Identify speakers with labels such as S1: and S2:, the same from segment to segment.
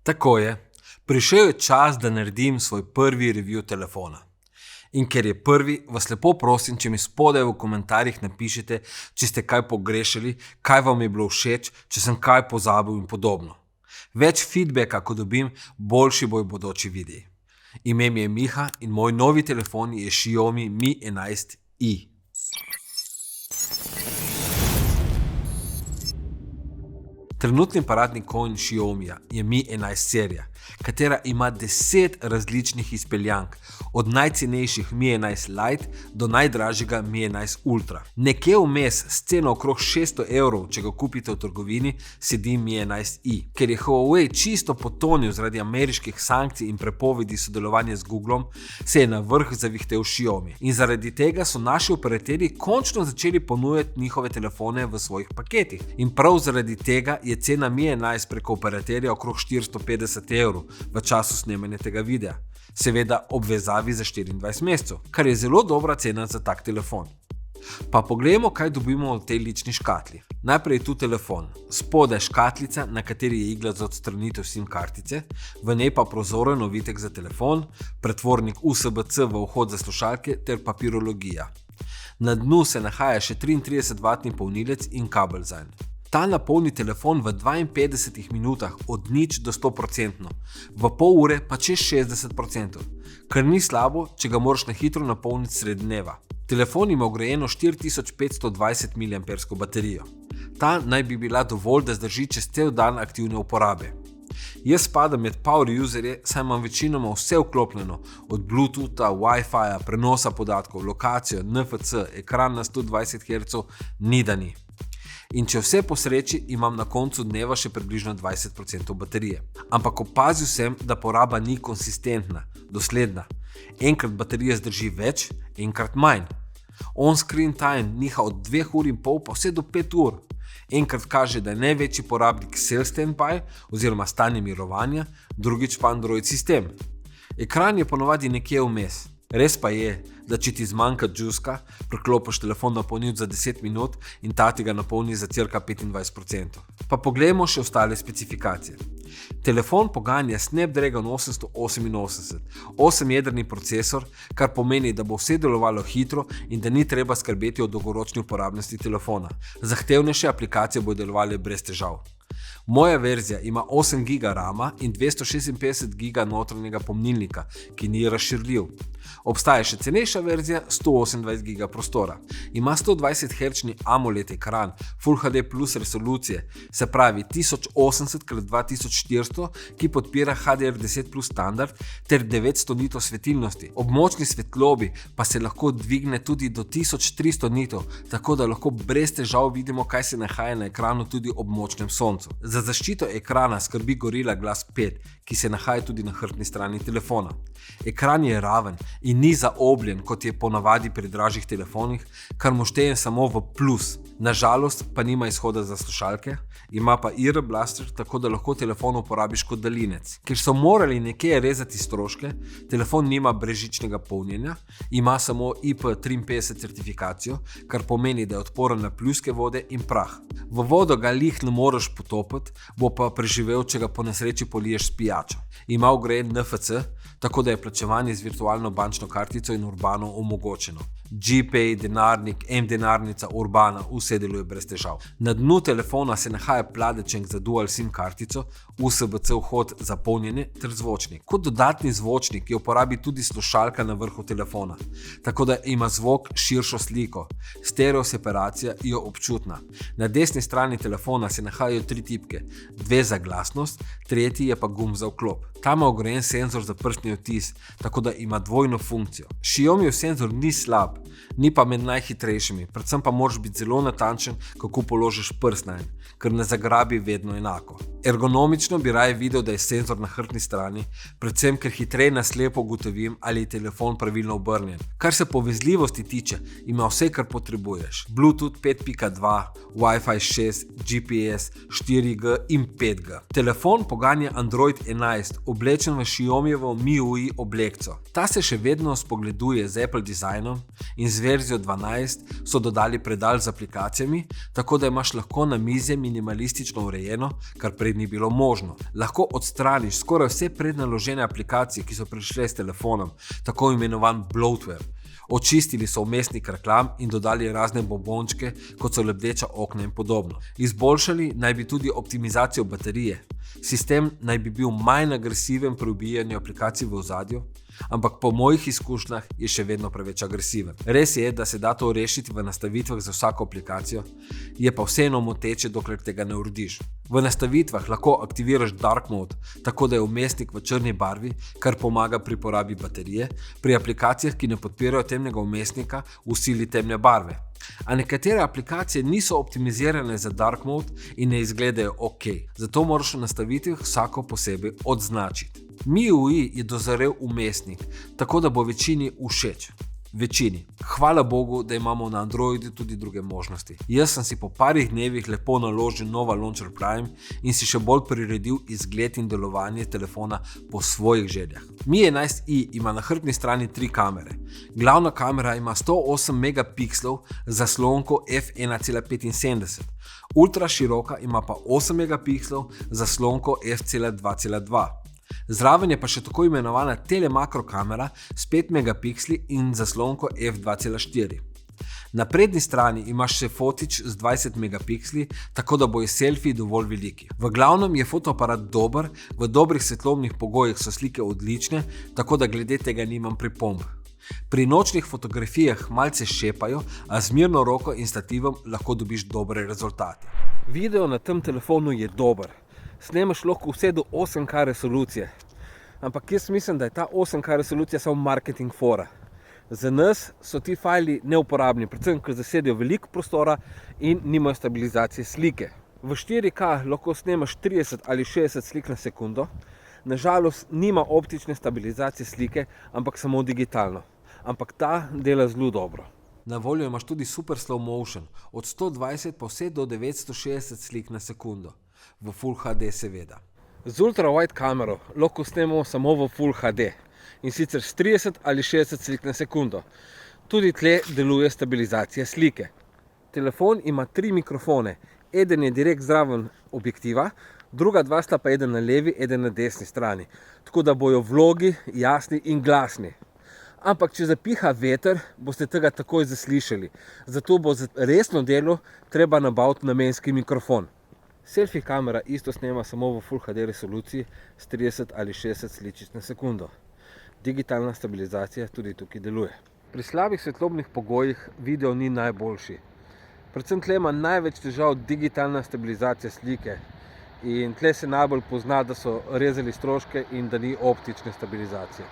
S1: Tako je, prišel je čas, da naredim svoj prvi review telefona. In ker je prvi, vas lepo prosim, če mi spodaj v komentarjih napišete, če ste kaj pogrešali, kaj vam je bilo všeč, če sem kaj pozabil in podobno. Več feedbacka, ko dobim, boljši bodoči videi. Ime mi je Miha in moj novi telefon je Xiaomi Mi 11i. Trenutni paradni konj Xiaomija je Mi 11 serija, katera ima 10 različnih izpeljank, od najcenejših Mi 11 Lite do najdražjega Mi 11 Ultra. Nekje vmes s ceno okrog 600 €, če ga kupite v trgovini, sedi Mi 11i. Ker je Huawei čisto potonil zaradi ameriških sankcij in prepovedi sodelovanja z Googlom, se je na vrh zavihtel Xiaomi. In zaradi tega so naši operaterji končno začeli ponujati njihove telefone v svojih paketih. In prav zaradi tega je cena Mi 11 preko operaterja okrog 450 € v času snemanja tega videa. Seveda ob vezavi za 24 mesecev, kar je zelo dobra cena za tak telefon. Pa poglejmo, kaj dobimo v tej lični škatli. Najprej je tu telefon, spodaj škatlica, na kateri je igla za odstranitev SIM kartice, v njej pa prozoren ovitek za telefon, pretvornik USB-C v vhod za slušalke ter papirologija. Na dnu se nahaja še 33W polnilec in kabel zanj. Ta napolni telefon v 52 minutah od 0 do 100%, v pol ure pa čez 60%, kar ni slabo, če ga moraš na hitro napolniti sred dneva. Telefon ima vgrajeno 4520 mAh baterijo. Ta naj bi bila dovolj, da zdrži čez cel dan aktivne uporabe. Jaz spadam med power userje, saj imam večinoma vse vklopljeno, od Bluetootha, Wi-Fi, prenosa podatkov, lokacijo, NFC, ekran na 120 Hz, ni da ni. In če vse po sreči, imam na koncu dneva še približno 20% baterije. Ampak opazil sem, da poraba ni konsistentna, dosledna. Enkrat baterija zdrži več, enkrat manj. On-screen time niha od 2,5 ure pa vse do 5 ur. Enkrat kaže, da je največji porabnik self standby oziroma stanje mirovanja, drugič pa Android sistem. Ekran je ponovadi nekje vmes. Res pa je, da če ti zmanjka džuska, priklopiš telefon na polnilec za 10 minut in ta ti ga napolni za cirka 25%. Pa poglejmo še ostale specifikacije. Telefon poganja Snapdragon 888, 8-jedrni procesor, kar pomeni, da bo vse delovalo hitro in da ni treba skrbeti o dolgoročni uporabnosti telefona. Zahtevnejše aplikacije bodo delovale brez težav. Moja verzija ima 8 GB RAM-a in 256 GB notranjega pomnilnika, ki ni razširljiv. Obstaja še cenejša verzija, 128 GB prostora. Ima 120 Hz AMOLED ekran, Full HD Plus resolucije, se pravi 1080x2400, ki podpira HDR10 Plus standard ter 900 nitov svetilnosti. Ob močni svetlobi pa se lahko dvigne tudi do 1300 nitov, tako da lahko brez težav vidimo, kaj se nahaja na ekranu tudi ob močnem soncu. Za zaščito ekrana skrbi Gorilla Glass 5, ki se nahaja tudi na hrbtni strani telefona. Ekran je raven in ni zaobljen, kot je ponavadi pri dražjih telefonih, kar mu štejem samo v plus. Nažalost pa nima izhoda za slušalke, ima pa Ear Blaster, tako da lahko telefon uporabiš kot daljinec. Ker so morali nekje rezati stroške, telefon nima brezžičnega polnjenja, ima samo IP53 certifikacijo, kar pomeni, da je odporen na pljuske vode in prah. V vodo ga lih ne moreš potopiti, bo pa preživel, če ga po nesreči poliješ s pijačo. Ima vgrajen NFC, tako da je plačevanje z virtualno bančno kartico in Urbano omogočeno. GPay, denarnik, M-denarnica, Urbana, vse deluje brez težav. Na dnu telefona se nahaja pladečenk za dual SIM kartico, USB-C vhod za polnjenje ter zvočnik. Kot dodatni zvočnik je uporabi tudi slušalka na vrhu telefona, tako da ima zvok širšo sliko. Stereo separacija je občutna. Na desni strani telefona se nahajajo 3 tipke, 2 za glasnost, tretji je pa gumb za vklop. Tam ima vgrajen senzor za prstni odtis, tako da ima dvojno funkcijo. Xiaomijev senzor ni slab, ni pa med najhitrejšimi, predvsem pa moraš biti zelo natančen, kako položiš prst nanj, ker ne zagrabi vedno enako. Ergonomično bi raje videl, da je senzor na hrbtni strani, predvsem ker hitreje na slepo ugotovim, ali je telefon pravilno obrnjen. Kar se povezljivosti tiče, ima vse, kar potrebuješ. Bluetooth 5.2, Wi-Fi 6, GPS, 4G in 5G. Telefon poganja Android 11, oblečen v Xiaomijevo MIUI oblekco. Ta se še vedno spogleduje z Apple dizajnom in z verzijo 12 so dodali predal z aplikacijo aplikacijami, tako da imaš lahko namizje minimalistično urejeno, kar prej ni bilo možno. Lahko odstraniš skoraj vse prednaložene aplikacije, ki so prišle s telefonom, tako imenovan bloatware. Očistili so vmesnik reklam in dodali razne bombončke, kot so lebdeča okna in podobno. Izboljšali naj bi tudi optimizacijo baterije. Sistem naj bi bil manj agresiven pri ubijanju aplikacij v ozadju, ampak po mojih izkušnjah je še vedno preveč agresiven. Res je, da se da to rešiti v nastavitvah za vsako aplikacijo, je pa vseeno moteče, dokler tega ne urediš. V nastavitvah lahko aktiviraš dark mode, tako da je vmesnik v črni barvi, kar pomaga pri porabi baterije, pri aplikacijah, ki ne podpirajo temnega vmesnika, v sili temne barve. A nekatere aplikacije niso optimizirane za dark mode in ne izgledajo ok, zato moraš v nastavitvah vsako posebej odznačiti. MIUI je dozorel vmesnik, tako da bo večini všeč. Večini. Hvala Bogu, da imamo na Androidu tudi druge možnosti. Jaz sem si po parih dnevih lepo naložil nova Launcher Prime in si še bolj priredil izgled in delovanje telefona po svojih željah. Mi 11i ima na hrbtni strani 3 kamere. Glavna kamera ima 108 megapikslov z zaslonko f1.75. Ultra široka ima pa 8 megapikslov z zaslonko f2.2. Zraven je pa še tako imenovana telemakro kamera s 5 megapiksli in zaslonko f2.4. Na prednji strani imaš še fotič z 20 megapiksli, tako da bojo selfiji dovolj veliki. V glavnem je fotoaparat dober, v dobrih svetlobnih pogojih so slike odlične, tako da glede tega nimam pripomb. Pri nočnih fotografijah malce šepajo, a z mirno roko in stativom lahko dobiš dobre rezultate. Video na tem telefonu je dober. Snemaš lahko vse do 8K resolucije, ampak jaz mislim, da je ta 8K resolucija samo marketing fora. Za nas so ti fajli neuporabni, predvsem, ker zasedijo veliko prostora in nimajo stabilizacije slike. V 4K lahko snemaš 30 ali 60 slik na sekundo, nažalost nima optične stabilizacije slike, ampak samo digitalno. Ampak ta dela zelo dobro. Na voljo imaš tudi super slow motion, od 120 pa vse do 960 slik na sekundo. V Full HD seveda. Z ultra wide kamero lahko snemamo samo v Full HD in sicer s 30 ali 60 slik na sekundo. Tudi tle deluje stabilizacija slike. Telefon ima 3 mikrofone, eden je direkt zraven objektiva, druga 2 sta pa eden na levi, eden na desni strani, tako da bojo vlogi jasni in glasni. Ampak če zapiha veter, boste tega takoj zaslišali, zato bo za resno delo treba nabaviti namenski mikrofon. Selfie kamera isto snema samo v Full HD resoluciji s 30 ali 60 sličic na sekundo. Digitalna stabilizacija tudi tukaj deluje. Pri slabih svetlobnih pogojih video ni najboljši. Predvsem tle ima največ težav digitalna stabilizacija slike in tle se najbolj pozna, da so rezali stroške in da ni optične stabilizacije.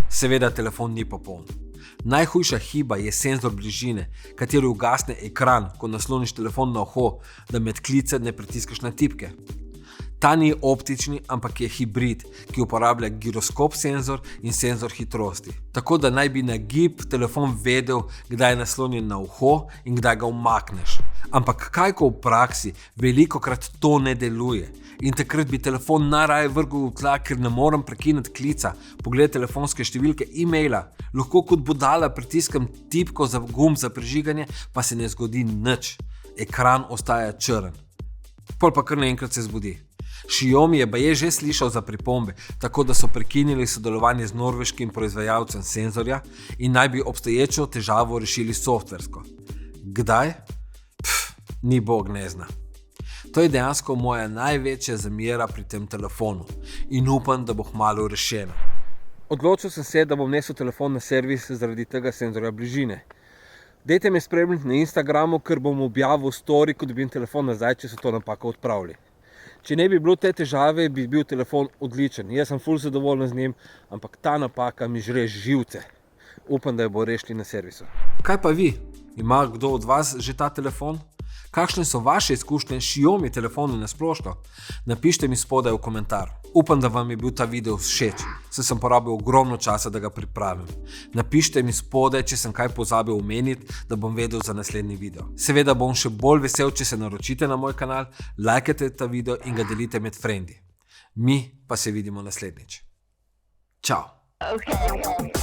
S1: Seveda telefon ni popoln. Najhujša hiba je senzor bližine, kateri ugasne ekran, ko nasloniš telefon na uho, da med klice ne pritiskaš na tipke. Ta ni optični, ampak je hibrid, ki uporablja giroskop senzor in senzor hitrosti. Tako da naj bi na gib telefon vedel, kdaj je naslonjen na uho in kdaj ga umakneš. Ampak kaj ko v praksi velikokrat to ne deluje in takrat bi telefon najraje vrgel v tla, ker ne morem prekiniti klica, pogled telefonske številke e-maila, lahko kot budala pritiskam tipko za gumb za prižiganje, pa se ne zgodi nič. Ekran ostaja črn. Pol pa kar naenkrat se zbudi. Xiaomi je baje že slišal za pripombe, tako da so prekinili sodelovanje z norveškim proizvajalcem senzorja in naj bi obstoječo težavo rešili softversko. Kdaj? Ni bog ne zna. To je dejansko moja največja zamera pri tem telefonu in upam, da bo kmalu rešena. Odločil sem se, da bom nesel telefon na servis zaradi tega senzorja bližine. Dajte me spremljati na Instagramu, ker bom objavil story, ko dobim telefon nazaj, če so to napako odpravili. Če ne bi bilo te težave, bi bil telefon odličen. Jaz sem ful zadovoljen z njim, ampak ta napaka mi žre živce. Upam, da jo bo rešili na servisu. Kaj pa vi? Ima kdo od vas že ta telefon? Kakšne so vaše izkušnje s Xiaomi telefoni na splošno? Napišite mi spodaj v komentar. Upam, da vam je bil ta video všeč, saj sem porabil ogromno časa, da ga pripravim. Napišite mi spodaj, če sem kaj pozabil omeniti, da bom vedel za naslednji video. Seveda bom še bolj vesel, če se naročite na moj kanal, lajkajte ta video in ga delite med frendi. Mi pa se vidimo naslednjič. Čau! Okay.